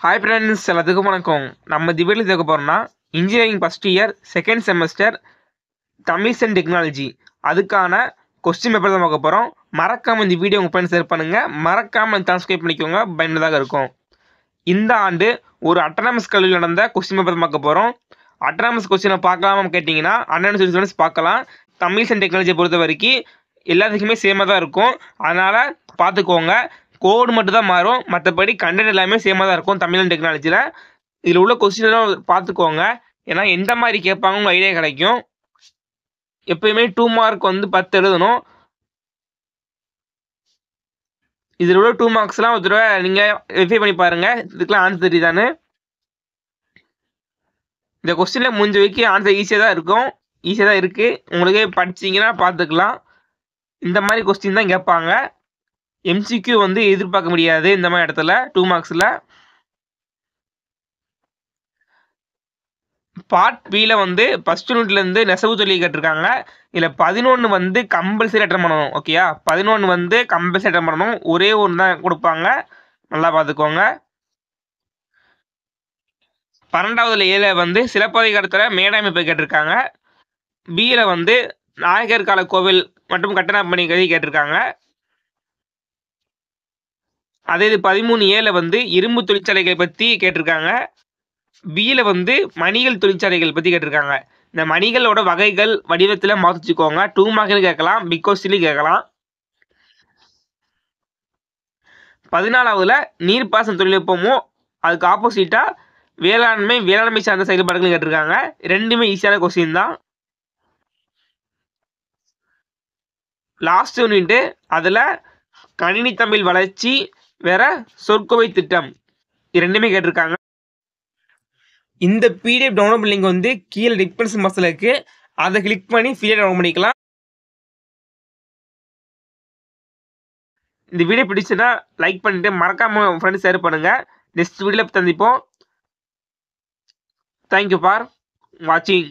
Hi friends, எல்லாத்துக்கும் வணக்கம். நம்ம இந்த வீடியோவில் பார்க்க போகிறோம்னா engineering first year second semester Tamils and technology அதுக்கான கொஸ்டின் பேப்பர் தான் பார்க்க போகிறோம். மறக்காமல் இந்த வீடியோ உங்கள் ஃப்ரெண்ட்ஸ் ஷேர் பண்ணுங்கள். மறக்காமல் சப்ஸ்கிரைப் பண்ணிக்கோங்க, பயனுள்ளதாக இருக்கும். இந்த ஆண்டு ஒரு அட்டானமஸ் கல்வியில் நடந்த கொஸ்டின் பேப்பர் தான் பார்க்க போகிறோம். அட்டானமஸ் கொஸ்டினை பார்க்கலாமா கேட்டிங்கன்னா அன்அனானிமஸ் பார்க்கலாம். தமிழ்ஸ் அண்ட் டெக்னாலஜியை பொறுத்த வரைக்கும் எல்லாத்துக்குமே சேமாக தான் இருக்கும். அதனால் பார்த்துக்கோங்க. கோடு மட்டும் தான் மாறும், மற்றபடி கண்டென்ட் எல்லாமே சேமாக தான் இருக்கும் தமிழ் அண்ட் டெக்னாலஜியில். இதில் உள்ள கொஸ்டின்லாம் பார்த்துக்கோங்க, ஏன்னா எந்த மாதிரி கேட்பாங்க உங்கள் ஐடியா கிடைக்கும். எப்பயுமே 2 மார்க் 10 எழுதணும். இதில் உள்ள 2 மார்க்ஸ்லாம் ஒரு தடவை நீங்கள் வெரிஃபை பண்ணி பாருங்கள், இதுக்கெலாம் ஆன்சர் தெரியுதானு. இந்த கொஸ்டினில் முடிஞ்ச வரைக்கும் ஆன்சர் ஈஸியாக தான் இருக்கும், ஈஸியாக தான் இருக்குது. உங்களுக்கே படிச்சிங்கன்னா பார்த்துக்கலாம். இந்த மாதிரி கொஸ்டின் தான் கேட்பாங்க. MCQ எதிர்பார்க்க முடியாது இந்த மாதிரி இடத்துல 2 மார்க்ஸில். பார்ட் பியில் ஃபஸ்ட் யூனிட்லேருந்து நெசவு தொழில் கேட்டிருக்காங்க. இதில் 11 கம்பல்சரி அட்டன் பண்ணணும். ஓகேயா, 11 கம்பல்சரி அட்டன் பண்ணணும். ஒரே ஒன்று தான் கொடுப்பாங்க, நல்லா பார்த்துக்கோங்க. 12வது ஏல சிலப்பதிகாரத்தில் மேடாமைப்பை கேட்டிருக்காங்க. பியில் நாயகர் கால கோவில் மற்றும் கட்டண பணி கதை கேட்டிருக்காங்க. அதே இது 13A இரும்பு தொழிற்சாலைகளை பற்றி கேட்டிருக்காங்க. பியில் மணிகள் தொழிற்சாலைகள் பற்றி கேட்டிருக்காங்க. இந்த மணிகளோட வகைகள் வடிவத்தில் மாற்றிச்சுக்கோங்க. 2 மார்க்னு கேட்கலாம், பிக் கொஸ்டின்லையும் கேட்கலாம். 14வதுல நீர்ப்பாசன தொழில்நுட்பமும் அதுக்கு ஆப்போசிட்டாக வேளாண்மை சார்ந்த செயல்பாடுகளும் கேட்டிருக்காங்க. ரெண்டுமே ஈஸியான கொஸ்டின் தான். லாஸ்ட் யூனிட்டு அதில் கணினி தமிழ் வளர்ச்சி வேற சொற்கோவை திட்டம் ரெண்டுமே கேட்டிருக்காங்க. இந்த PDF டவுன்லோட் லிங்க் கீழே டிஸ்கிரிப்ஷன் பாக்ஸில் இருக்கு, அதை கிளிக் பண்ணி ஃப்ரீயாக டவுன்லோட் பண்ணிக்கலாம். இந்த வீடியோ பிடிச்சுன்னா லைக் பண்ணிட்டு மறக்காம உங்கள் ஃப்ரெண்ட்ஸ் ஷேர் பண்ணுங்க. நெக்ஸ்ட் வீடியோவில் சந்திப்போம். தேங்க்யூ ஃபார் வாட்சிங்.